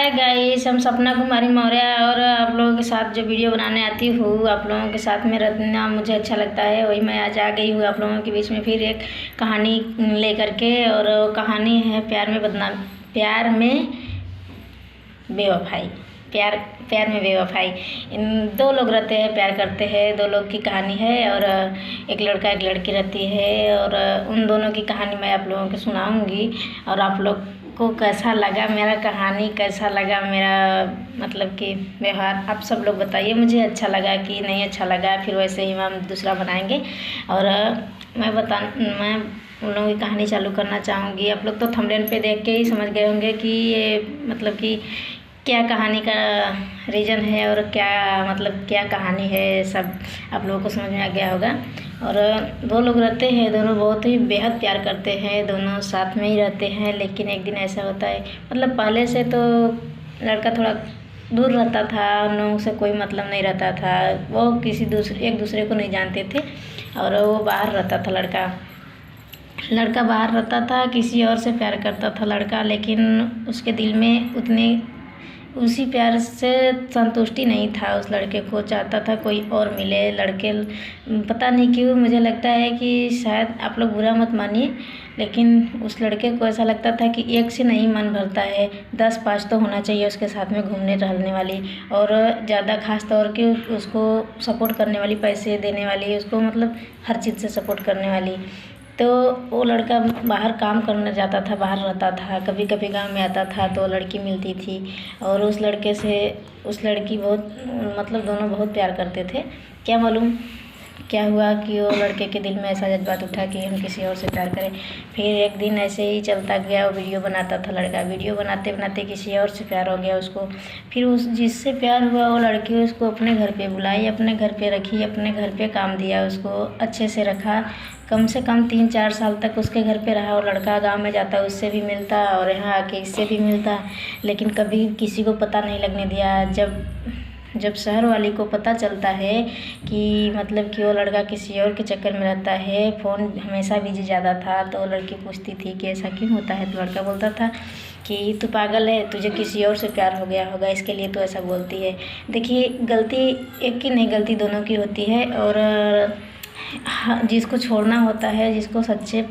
Hi guys, हम सपना कुमारी मौर्य और आप लोगों के साथ जो वीडियो बनाने आती हूँ, आप लोगों के साथ में रहना मुझे अच्छा लगता है। वही मैं आज आ गई हूँ आप लोगों के बीच में फिर एक कहानी लेकर के। और वो कहानी है प्यार में बेवफाई। प्यार में बेवफाई। इन दो लोग रहते हैं, प्यार करते हैं, दो लोग की कहानी है। और एक लड़का एक लड़की रहती है और उन दोनों की कहानी मैं आप लोगों को सुनाऊंगी। और आप लोग को कैसा लगा मेरा कहानी, कैसा लगा मेरा मतलब कि व्यवहार, आप सब लोग बताइए। मुझे अच्छा लगा कि नहीं अच्छा लगा, फिर वैसे ही हम दूसरा बनाएंगे। और मैं उन लोगों की कहानी चालू करना चाहूँगी। आप लोग तो थंबनेल पे देख के ही समझ गए होंगे कि ये मतलब कि क्या कहानी का रीज़न है और क्या मतलब क्या कहानी है, सब आप लोगों को समझ में आ गया होगा। और दो लोग रहते हैं, दोनों बहुत ही बेहद प्यार करते हैं, दोनों साथ में ही रहते हैं। लेकिन एक दिन ऐसा होता है, मतलब पहले से तो लड़का थोड़ा दूर रहता था, उन लोगों से कोई मतलब नहीं रहता था, वो एक दूसरे को नहीं जानते थे। और वो बाहर रहता था, लड़का बाहर रहता था, किसी और से प्यार करता था लड़का। लेकिन उसके दिल में उसी प्यार से संतुष्टि नहीं था, उस लड़के को चाहता था कोई और मिले। लड़के पता नहीं क्यों, मुझे लगता है कि शायद आप लोग बुरा मत मानिए, लेकिन उस लड़के को ऐसा लगता था कि एक से नहीं मन भरता है, 10-5 तो होना चाहिए उसके साथ में घूमने टहलने वाली, और ज़्यादा खास तौर के उसको सपोर्ट करने वाली, पैसे देने वाली, उसको मतलब हर चीज़ से सपोर्ट करने वाली। तो वो लड़का बाहर काम करने जाता था, बाहर रहता था, कभी कभी गांव में आता था तो लड़की मिलती थी। और उस लड़के से उस लड़की बहुत मतलब दोनों बहुत प्यार करते थे। क्या मालूम क्या हुआ कि वो लड़के के दिल में ऐसा जज्बात उठा कि हम किसी और से प्यार करें। फिर एक दिन ऐसे ही चलता गया, वो वीडियो बनाता था लड़का, वीडियो बनाते बनाते किसी और से प्यार हो गया उसको। फिर उस जिससे प्यार हुआ वो लड़की उसको अपने घर पे बुलाई, अपने घर पे रखी, अपने घर पे काम दिया, उसको अच्छे से रखा। कम से कम 3-4 साल तक उसके घर पे रहा। और लड़का गांव में जाता, उससे भी मिलता और यहाँ आके इससे भी मिलता, लेकिन कभी किसी को पता नहीं लगने दिया। जब शहर वाली को पता चलता है कि मतलब कि वो लड़का किसी और के चक्कर में रहता है, फ़ोन हमेशा बिजी ज़्यादा था, तो लड़की पूछती थी कि ऐसा क्यों होता है। तो लड़का बोलता था कि तू पागल है, तुझे किसी और से प्यार हो गया होगा, इसके लिए तू ऐसा बोलती है। देखिए, गलती एक की नहीं, गलती दोनों की होती है। और जिसको छोड़ना होता है, जिसको सच्चे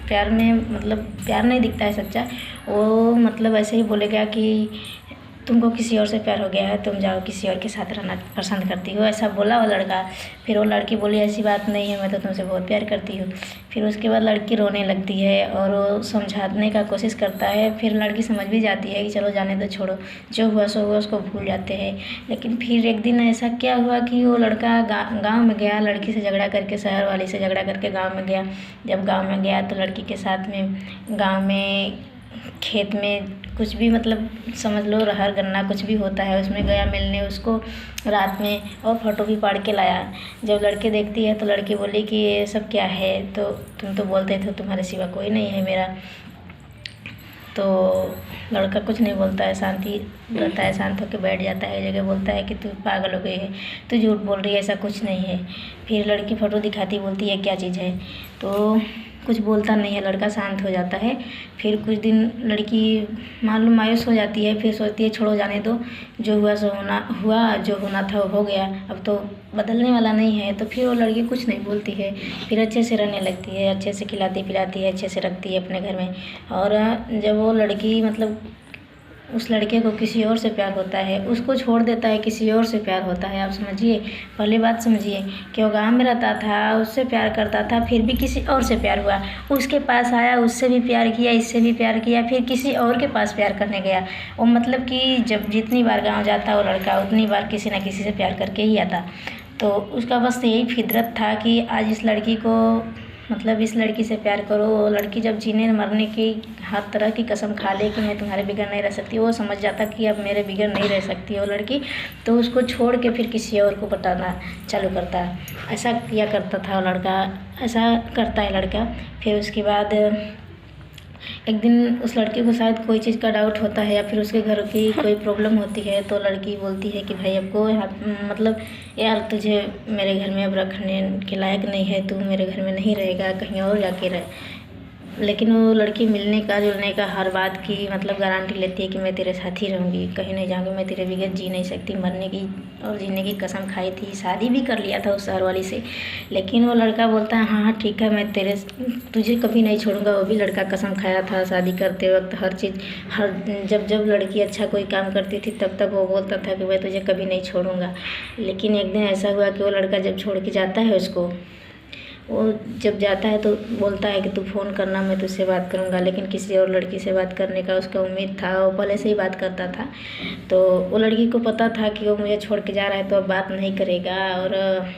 प्यार में मतलब प्यार नहीं दिखता है सच्चा, वो मतलब ऐसे ही बोलेगा कि तुमको किसी और से प्यार हो गया है, तुम जाओ किसी और के साथ रहना पसंद करती हो, ऐसा बोला वो लड़का। फिर वो लड़की बोली ऐसी बात नहीं है, मैं तो तुमसे बहुत प्यार करती हूँ। फिर उसके बाद लड़की रोने लगती है और वो समझाने का कोशिश करता है। फिर लड़की समझ भी जाती है कि चलो जाने दो, छोड़ो, जो हुआ सो हुआ, उसको भूल जाते हैं। लेकिन फिर एक दिन ऐसा क्या हुआ कि वो लड़का गाँव में गया, लड़की से झगड़ा करके, शहर वाली से झगड़ा करके गाँव में गया। जब गाँव में गया तो लड़की के साथ में गाँव में खेत में कुछ भी मतलब समझ लो रहर गन्ना कुछ भी होता है, उसमें गया मिलने उसको रात में, और फोटो भी पाड़ के लाया। जब लड़के देखती है तो लड़की बोली कि ये सब क्या है, तो तुम तो बोलते थे तुम्हारे सिवा कोई नहीं है मेरा। तो लड़का कुछ नहीं बोलता है, शांति रहता है, शांत होकर बैठ जाता है जगह। बोलता है कि तू पागल हो गई है, तू झूठ बोल रही है, ऐसा कुछ नहीं है। फिर लड़की फ़ोटो दिखाती, बोलती है क्या चीज़ है, तो कुछ बोलता नहीं है, लड़का शांत हो जाता है। फिर कुछ दिन लड़की मालूम मायूस हो जाती है, फिर सोचती है छोड़ो जाने दो, जो हुआ सो हुआ, जो होना था वो हो गया, अब तो बदलने वाला नहीं है। तो फिर वो लड़की कुछ नहीं बोलती है, फिर अच्छे से रहने लगती है, अच्छे से खिलाती पिलाती है, अच्छे से रखती है अपने घर में। और जब वो लड़की मतलब उस लड़के को किसी और से प्यार होता है, उसको छोड़ देता है, किसी और से प्यार होता है। आप समझिए, पहली बात समझिए कि वो गाँव में रहता था, उससे प्यार करता था, फिर भी किसी और से प्यार हुआ, उसके पास आया, उससे भी प्यार किया, इससे भी प्यार किया, फिर किसी और के पास प्यार करने गया। वो मतलब कि जब जितनी बार गाँव जाता वो लड़का, उतनी बार किसी न किसी से प्यार करके ही आता। तो उसका बस यही फितरत था कि आज इस लड़की को मतलब इस लड़की से प्यार करो। वो लड़की जब जीने मरने की हर तरह की कसम खा ले कि मैं तुम्हारे बिगड़ नहीं रह सकती, वो समझ जाता कि अब मेरे बिगड़ नहीं रह सकती वो लड़की, तो उसको छोड़ के फिर किसी और को पटाना चालू करता है। ऐसा किया करता था वो लड़का, ऐसा करता है लड़का। फिर उसके बाद एक दिन उस लड़के को शायद कोई चीज़ का डाउट होता है, या फिर उसके घर की कोई प्रॉब्लम होती है, तो लड़की बोलती है कि भाई आपको यहाँ मतलब यार तुझे मेरे घर में अब रखने के लायक नहीं है, तू मेरे घर में नहीं रहेगा, कहीं और जाके लेकिन वो लड़की मिलने का जुलने का हर बात की मतलब गारंटी लेती है कि मैं तेरे साथ ही रहूँगी, कहीं नहीं जाऊँगी, मैं तेरे बगैर जी नहीं सकती, मरने की और जीने की कसम खाई थी। शादी भी कर लिया था उस शहर वाली से, लेकिन वो लड़का बोलता है हाँ हाँ ठीक है, मैं तुझे कभी नहीं छोड़ूंगा। वो भी लड़का कसम खाया था शादी करते वक्त, हर चीज़ जब जब लड़की अच्छा कोई काम करती थी तब तक वो बोलता था कि मैं तुझे कभी नहीं छोड़ूंगा। लेकिन एक दिन ऐसा हुआ कि वो लड़का जब छोड़ के जाता है उसको, वो जब जाता है तो बोलता है कि तू फ़ोन करना, मैं तुझसे बात करूँगा। लेकिन किसी और लड़की से बात करने का उसका उम्मीद था, वो पहले से ही बात करता था। तो वो लड़की को पता था कि वो मुझे छोड़ के जा रहा है तो अब बात नहीं करेगा, और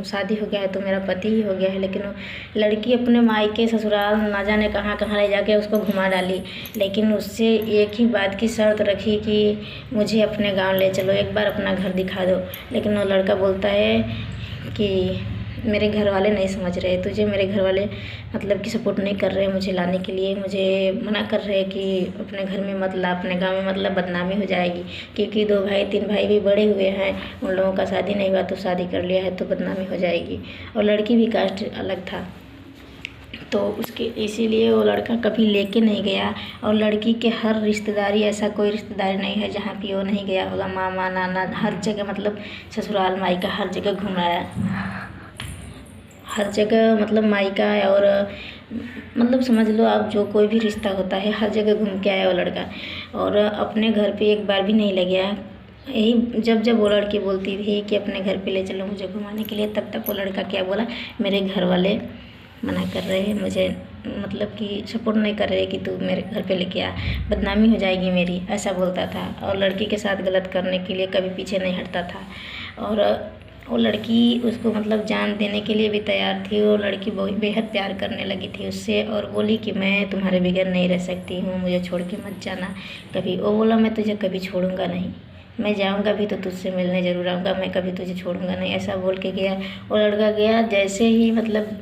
शादी हो गया है तो मेरा पति ही हो गया है। लेकिन वो लड़की अपने मायके ससुराल ना जाने कहाँ कहाँ ले जाके उसको घुमा डाली, लेकिन उससे एक ही बात की शर्त रखी कि मुझे अपने गाँव ले चलो, एक बार अपना घर दिखा दो। लेकिन वो लड़का बोलता है कि मेरे घर वाले नहीं समझ रहे तुझे, मेरे घर वाले मतलब कि सपोर्ट नहीं कर रहे मुझे लाने के लिए, मुझे मना कर रहे कि अपने घर में मत ला, अपने गांव में मतलब बदनामी हो जाएगी, क्योंकि 2 भाई 3 भाई भी बड़े हुए हैं, उन लोगों का शादी नहीं हुआ तो शादी कर लिया है तो बदनामी हो जाएगी। और लड़की भी कास्ट अलग था, तो उसके इसीलिए वो लड़का कभी लेके नहीं गया। और लड़की के हर रिश्तेदारी, ऐसा कोई रिश्तेदारी नहीं है जहाँ पे वो नहीं गया होगा, मामा नाना हर जगह, मतलब ससुराल मायका हर जगह घुमाया, हर जगह मतलब मायका और मतलब समझ लो आप जो कोई भी रिश्ता होता है हर जगह घूम के आया वो लड़का। और अपने घर पे एक बार भी नहीं ले गया। यही जब जब वो लड़की बोलती थी कि अपने घर पे ले चलो मुझे घुमाने के लिए, तब तक वो लड़का क्या बोला, मेरे घर वाले मना कर रहे हैं मुझे, मतलब कि सपोर्ट नहीं कर रहे कि तू मेरे घर पे लेके आ, बदनामी हो जाएगी मेरी, ऐसा बोलता था। और लड़की के साथ गलत करने के लिए कभी पीछे नहीं हटता था। और वो लड़की उसको मतलब जान देने के लिए भी तैयार थी। वो लड़की बहुत बेहद प्यार करने लगी थी उससे, और बोली कि मैं तुम्हारे बगैर नहीं रह सकती हूँ, मुझे छोड़ के मत जाना कभी। वो बोला मैं तुझे कभी छोड़ूंगा नहीं, मैं जाऊंगा भी तो तुझसे मिलने ज़रूर आऊँगा, मैं कभी तुझे छोड़ूंगा नहीं, ऐसा बोल के गया। वो लड़का गया, जैसे ही मतलब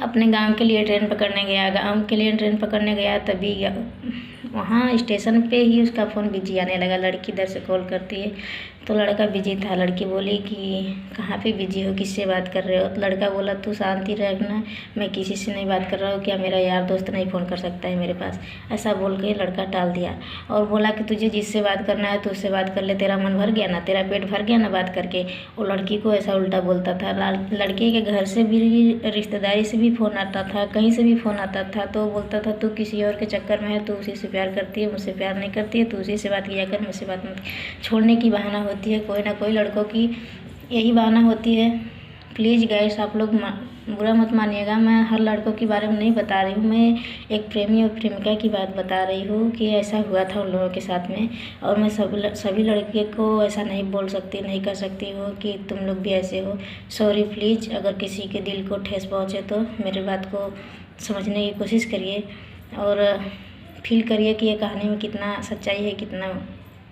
अपने गांव के लिए ट्रेन पकड़ने गया, गांव के लिए ट्रेन पकड़ने गया, तभी वहाँ स्टेशन पे ही उसका फ़ोन बिजी आने लगा। लड़की इधर से कॉल करती है तो लड़का बिजी था। लड़की बोली कि कहाँ पे बिजी हो, किससे बात कर रहे हो? तो लड़का बोला तू शांति रखना, मैं किसी से नहीं बात कर रहा हूँ, क्या मेरा यार दोस्त नहीं फ़ोन कर सकता है मेरे पास? ऐसा बोल के लड़का टाल दिया और बोला कि तुझे जिससे बात करना है तो उससे बात कर ले, तेरा मन भर गया ना, तेरा पेट भर गया ना बात करके। वो लड़की को ऐसा उल्टा बोलता था। लड़के के घर से भी, रिश्तेदारी से भी फ़ोन आता था, कहीं से भी फ़ोन आता था, तो बोलता था तू किसी और के चक्कर में है, तू उसी से प्यार करती है, मुझसे प्यार नहीं करती है, तू उसी से बात किया कर, मुझसे बात मत। छोड़ने की बहाना होती है, कोई ना कोई लड़कों की यही बहाना होती है। प्लीज़ गाइस आप लोग बुरा मत मानिएगा, मैं हर लड़कों के बारे में नहीं बता रही हूँ, मैं एक प्रेमी और प्रेमिका की बात बता रही हूँ कि ऐसा हुआ था उन लोगों के साथ में। और मैं सभी लड़के को ऐसा नहीं बोल सकती, नहीं कर सकती हूँ कि तुम लोग भी ऐसे हो। सॉरी प्लीज़, अगर किसी के दिल को ठेस पहुँचे तो मेरी बात को समझने की कोशिश करिए और फील करिए कि ये कहानी में कितना सच्चाई है, कितना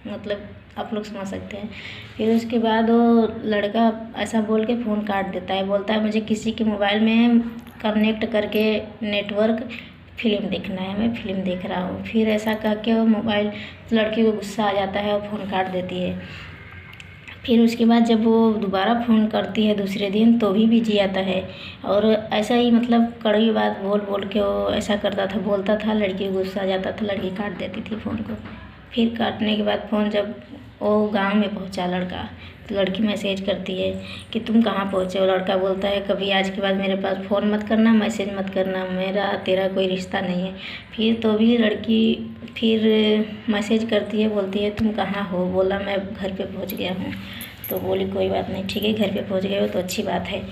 मतलब आप लोग समझ सकते हैं। फिर उसके बाद वो लड़का ऐसा बोल के फ़ोन काट देता है, बोलता है मुझे किसी के मोबाइल में कनेक्ट करके नेटवर्क फ़िल्म देखना है, मैं फ़िल्म देख रहा हूँ। फिर ऐसा कह के वो मोबाइल, लड़की को गुस्सा आ जाता है और फ़ोन काट देती है। फिर उसके बाद जब वो दोबारा फ़ोन करती है दूसरे दिन तो भी बिजी आता है। और ऐसा ही मतलब कड़वी बात बोल बोल के वो ऐसा करता था, बोलता था, लड़की को गुस्सा आ जाता था, लड़की काट देती थी फ़ोन को। फिर काटने के बाद फ़ोन जब वो गांव में पहुंचा लड़का, तो लड़की मैसेज करती है कि तुम कहाँ पहुँचे? वो लड़का बोलता है कभी आज के बाद मेरे पास फ़ोन मत करना, मैसेज मत करना, मेरा तेरा कोई रिश्ता नहीं है। फिर तो भी लड़की फिर मैसेज करती है, बोलती है तुम कहाँ हो? बोला मैं घर पे पहुँच गया हूँ। तो बोली कोई बात नहीं, ठीक है, घर पे पहुँच गए हो तो अच्छी बात है।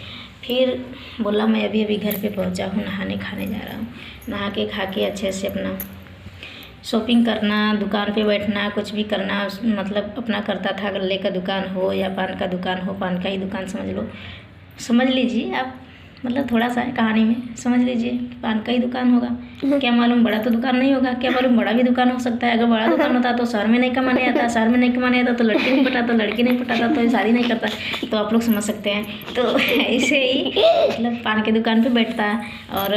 फिर बोला मैं अभी अभी घर पे पहुँचा हूँ, नहाने खाने जा रहा हूँ। नहा के खा के अच्छे से अपना शॉपिंग करना, दुकान पे बैठना, कुछ भी करना मतलब अपना करता था। गल्ले का दुकान हो या पान का दुकान हो, पान का ही दुकान समझ लो, समझ लीजिए आप, मतलब थोड़ा सा कहानी में समझ लीजिए पान का ही दुकान होगा। क्या मालूम बड़ा तो दुकान नहीं होगा, क्या मालूम बड़ा भी दुकान हो सकता है। अगर बड़ा दुकान होता तो शहर में नहीं कमाने आता, शहर में नहीं कमाने आता तो लड़की नहीं पटाता, लड़की नहीं पटाता तो शादी नहीं करता। तो आप लोग समझ सकते हैं। तो ऐसे ही मतलब पान के दुकान पे बैठता और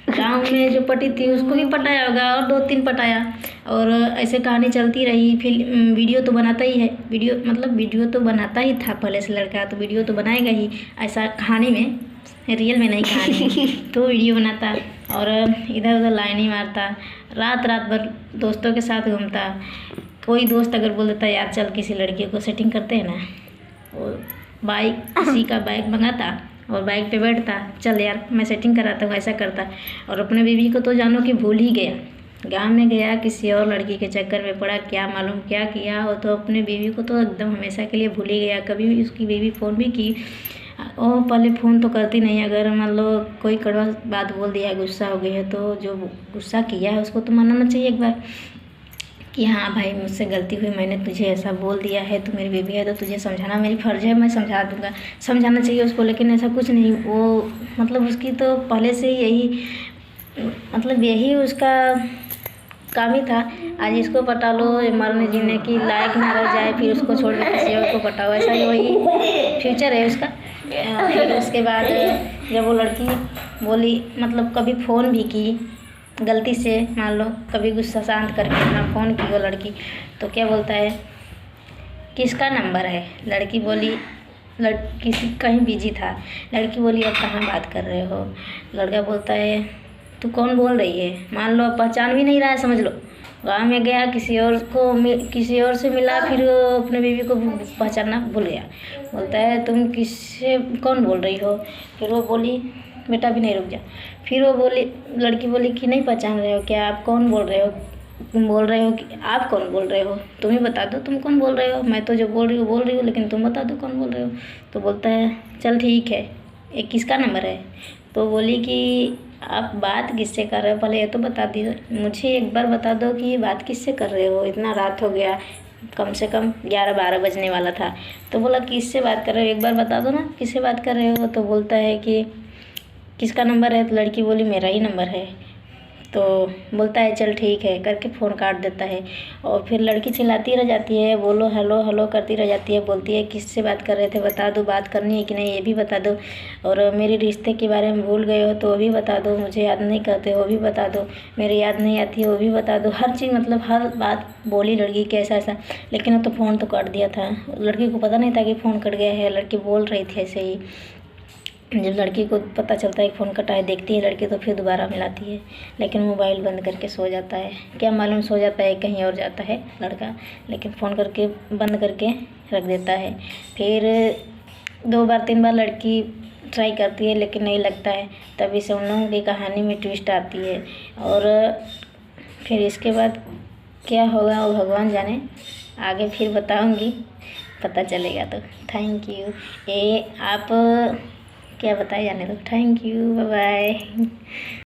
गांव में जो पटी थी उसको भी पटाया होगा और 2-3 पटाया और ऐसे कहानी चलती रही। फिर वीडियो तो बनाता ही है, वीडियो तो बनाता ही था पहले से लड़का, तो वीडियो तो बनाएगा ही। ऐसा कहानी में रियल में नहीं कहानी। तो वीडियो बनाता और इधर उधर लाइन ही मारता, रात रात भर दोस्तों के साथ घूमता। कोई दोस्त अगर बोल देता यार चल किसी लड़की को सेटिंग करते हैं ना, और बाइक किसी का बाइक मंगाता और बाइक पे बैठता, चल यार मैं सेटिंग कराता हूँ, ऐसा करता। और अपने बीवी को तो जानो कि भूल ही गया, गाँव में गया किसी और लड़की के चक्कर में पड़ा, क्या मालूम क्या किया हो। तो अपने बीवी को तो एकदम हमेशा के लिए भूल ही गया। कभी भी उसकी बीवी फ़ोन भी की, वो पहले फ़ोन तो करती नहीं, अगर मान लो कोई कड़वा बात बोल दिया, गुस्सा हो गई है, तो जो गुस्सा किया है उसको तो मनाना चाहिए एक बार कि हाँ भाई मुझसे गलती हुई, मैंने तुझे ऐसा बोल दिया है, तू मेरी बेबी है तो तुझे समझाना मेरी फ़र्ज़ है, मैं समझा दूँगा, समझाना चाहिए उसको। लेकिन ऐसा कुछ नहीं, वो मतलब उसकी तो पहले से ही यही मतलब यही उसका काम ही था। आज इसको पटा लो, मरने जीने की लायक ना रह जाए, फिर उसको छोड़ के किसी और को पटाओ, ऐसा ही वही फ्यूचर है उसका। फिर उसके बाद जब वो लड़की बोली, मतलब कभी फ़ोन भी की गलती से, मान लो कभी गुस्सा शांत करके अपना फ़ोन की वो लड़की, तो क्या बोलता है किसका नंबर है। लड़की बोली किसी कहीं बिजी था। लड़की बोली अब कहाँ बात कर रहे हो। लड़का बोलता है तू कौन बोल रही है। मान लो पहचान भी नहीं रहा है, समझ लो गाँव में गया किसी और से मिला, फिर वो अपने बीवी को पहचानना भूल गया। बोलता है तुम किससे कौन बोल रही हो। फिर वो बोली बेटा भी नहीं, रुक जा। फिर वो बोली, लड़की बोली कि नहीं पहचान रहे हो क्या, आप कौन बोल रहे हो। तुम बोल रहे हो कि आप कौन बोल रहे हो, तुम ही बता दो तुम कौन बोल रहे हो। मैं तो जो बोल रही हूँ, लेकिन तुम बता दो कौन बोल रहे हो। तो बोलता है चल ठीक है, ये किसका नंबर है। तो बोली कि आप बात किससे कर रहे हो, पहले ये तो बता दीजिए मुझे, एक बार बता दो कि ये बात किससे कर रहे हो। इतना रात हो गया, कम से कम 11-12 बजने वाला था। तो बोला किससे बात कर रहे हो, एक बार बता दो ना किससे बात कर रहे हो। तो बोलता है कि किसका नंबर है। तो लड़की बोली मेरा ही नंबर है। तो बोलता है चल ठीक है करके फ़ोन काट देता है। और फिर लड़की चिल्लाती रह जाती है, बोलो हेलो हेलो करती रह जाती है। बोलती है किससे बात कर रहे थे, बता दो, बात करनी है कि नहीं ये भी बता दो, और मेरे रिश्ते के बारे में भूल गए हो तो वो भी बता दो, मुझे याद नहीं करते वो भी बता दो, मेरी याद नहीं आती है वो भी बता दो। हर चीज़ मतलब हर बात बोली लड़की के ऐसा ऐसा। लेकिन वो तो फ़ोन तो काट दिया था, लड़की को पता नहीं था कि फ़ोन कट गया है। लड़की बोल रही थी ऐसे ही। जब लड़की को पता चलता है कि फ़ोन कटा है, देखती है लड़की तो फिर दोबारा मिलाती है, लेकिन मोबाइल बंद करके सो जाता है। क्या मालूम सो जाता है कहीं और जाता है लड़का, लेकिन फ़ोन करके बंद करके रख देता है। फिर 2 बार 3 बार लड़की ट्राई करती है लेकिन नहीं लगता है। तभी से उन लोगों की कहानी में ट्विस्ट आती है। और फिर इसके बाद क्या होगा वो भगवान जाने, आगे फिर बताऊँगी, पता चलेगा। तो थैंक यू। ये आप क्या बताए जाने दो। Thank you, bye bye.